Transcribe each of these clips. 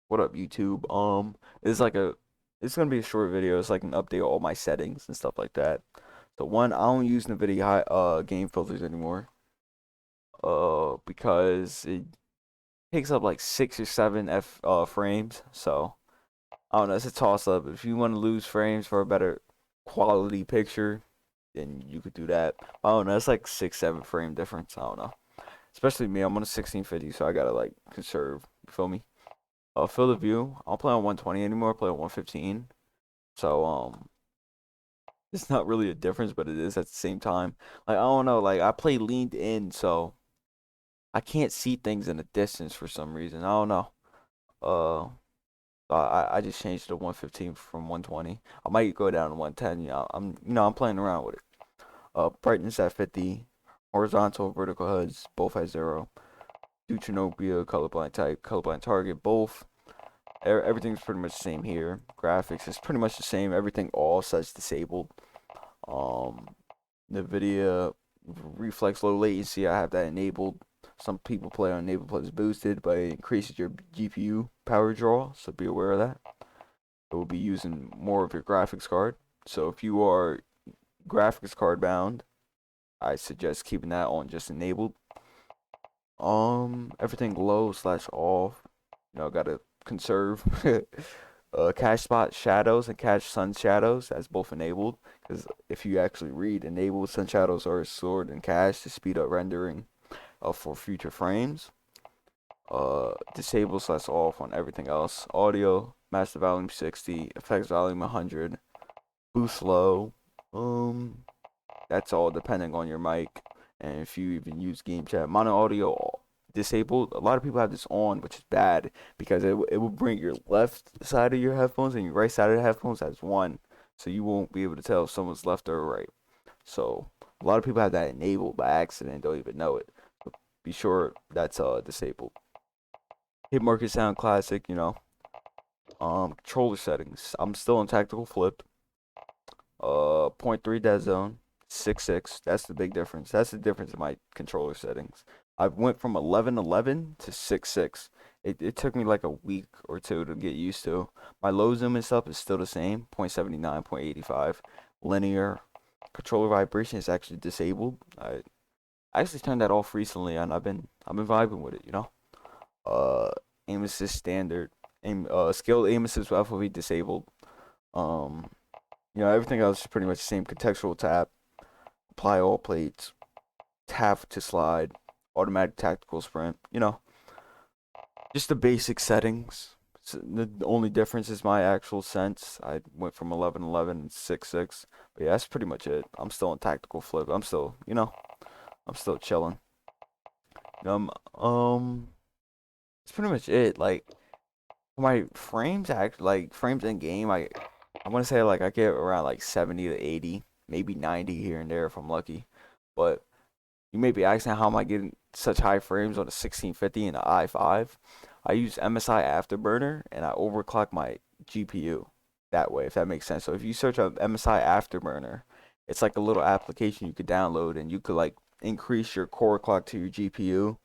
What up, YouTube? It's like a, it's gonna be a short video. It's like an update of all my settings and stuff like that. So one, I don't use NVIDIA game filters anymore. Because it takes up like 6 or 7 frames. So I don't know. It's a toss up. If you want to lose frames for a better quality picture, then you could do that. I don't know. It's like 6, 7 frame difference. I don't know. Especially me. I'm on a 1650, so I gotta like conserve. You feel me? Field of view. I don't play on 120 anymore. I play on 115. So it's not really a difference, but it is at the same time. Like I don't know. Like I play leaned in, so I can't see things in the distance for some reason. I don't know. Uh, I just changed to 115 from 120. I might go down to 110. I'm playing around with it. Brightness at 50. Horizontal, vertical HUDs both at 0. Deuteranopia, colorblind type, colorblind target, both. Everything's pretty much the same here. Graphics is pretty much the same. Everything all sets disabled. Um, NVIDIA reflex low latency, I have that enabled. Some people play on enable plus boosted, but it increases your GPU power draw, so be aware of that. It will be using more of your graphics card. So if you are graphics card bound, I suggest keeping that on just enabled. Everything low slash off. Gotta conserve. Cache spot shadows and cache sun shadows, that's both enabled. Because if you actually read, enabled sun shadows are stored in cache to speed up rendering for future frames. Disable slash off on everything else. Audio, master volume 60, effects volume 100, boost low. Um, that's all depending on your mic and if you even use game chat. Mono audio disabled. A lot of people have this on, which is bad because it will bring your left side of your headphones and your right side of the headphones as one, so you won't be able to tell if someone's left or right. So a lot of people have that enabled by accident, don't even know it. So be sure that's disabled. Hit market sound classic, controller settings. I'm still in tactical flip. Point 0.3 dead zone, 6.6. That's the big difference. That's the difference in my controller settings. I went from 11.11 to 6.6. It took me like a week or two to get used to. My low zoom and stuff is still the same, 0.79, 0.85. Linear controller vibration is actually disabled. I actually turned that off recently, and I've been vibing with it. Uh, aim assist standard, scaled aim assist with FOV disabled. Um, everything else is pretty much the same. Contextual tap, apply all plates, tap to slide, automatic tactical sprint. Just the basic settings. So the only difference is my actual sense. I went from 11.11 and 6.6. But yeah, that's pretty much it. I'm still in tactical flip. I'm still chilling. That's pretty much it. Like my frames like frames in game, I want to say like I get around like 70 to 80, maybe 90 here and there if I'm lucky. But you may be asking how am I getting such high frames on a 1650 and an i5? I use MSI Afterburner and I overclock my GPU that way, if that makes sense. So if you search up MSI Afterburner, it's like a little application you could download and you could like increase your core clock to your GPU.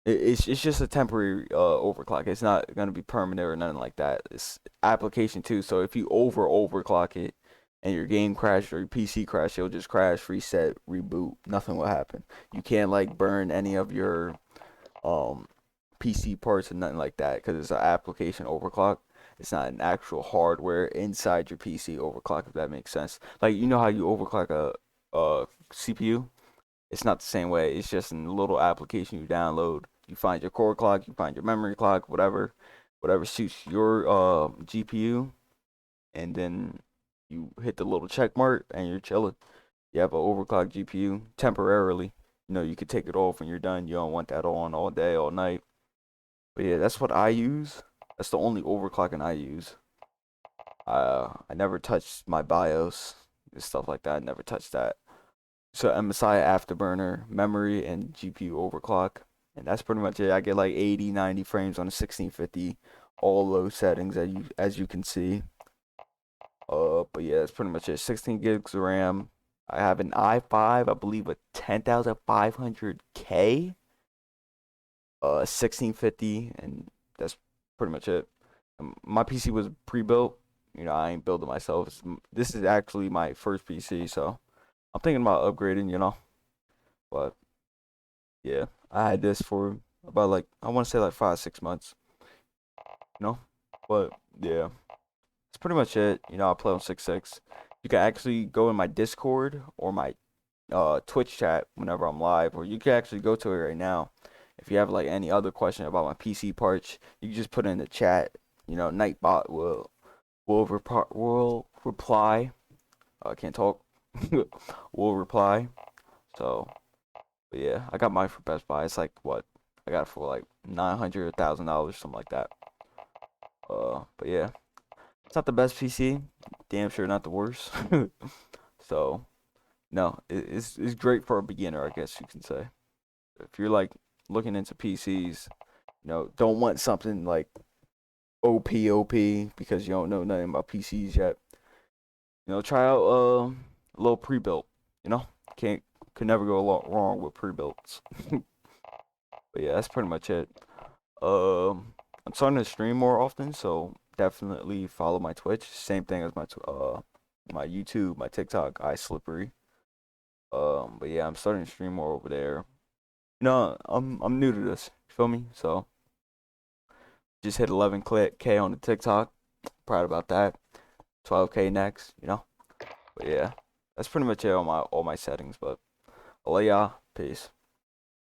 It's just a temporary overclock. It's not gonna be permanent or nothing like that. It's application too. So if you overclock it and your game crashed or your PC crashed, it'll just crash, reset, reboot. Nothing will happen. You can't like burn any of your um PC parts and nothing like that because it's an application overclock. It's not an actual hardware inside your PC overclock. If that makes sense. Like how you overclock a CPU. It's not the same way. It's just a little application you download. You find your core clock, you find your memory clock, whatever suits your GPU, and then you hit the little check mark and you're chilling. You have an overclocked GPU temporarily. You could take it off when you're done. You don't want that on all day, all night. But yeah, that's what I use. That's the only overclocking I use. I never touched my BIOS and stuff like that. I never touched that. So MSI Afterburner, memory, and GPU overclock. And that's pretty much it. I get like 80, 90 frames on a 1650, all low settings as you can see. But yeah, that's pretty much it. 16 gigs of RAM. I have an i5, I believe a 10,500K, 1650, and that's pretty much it. My PC was pre-built. You know, I ain't building myself. This is actually my first PC, so I'm thinking about upgrading. But yeah, I had this for about like I want to say like 5 6 months. You know, but yeah, that's pretty much it. I play on 6.6. You can actually go in my Discord or my Twitch chat whenever I'm live, or you can actually go to it right now. If you have like any other question about my PC parts, you can just put it in the chat. Nightbot will reply. I can't talk. Will reply. So, but yeah, I got mine for Best Buy. It's like what I got it for like $900,000, something like that. But yeah, it's not the best PC. Damn sure not the worst. So no, it's great for a beginner, I guess you can say. If you're like looking into PCs, don't want something like OP because you don't know nothing about PCs yet. Try out a little pre-built. You know, can't could never go a lot wrong with pre-builts. But yeah, that's pretty much it. I'm starting to stream more often, so definitely follow my Twitch. Same thing as my YouTube, my TikTok, iSlippery. But yeah, I'm starting to stream more over there. I'm new to this. You feel me? So just hit 11K on the TikTok. Proud about that. 12K next. But yeah, that's pretty much it on my all my settings. But I'll let y'all. Peace.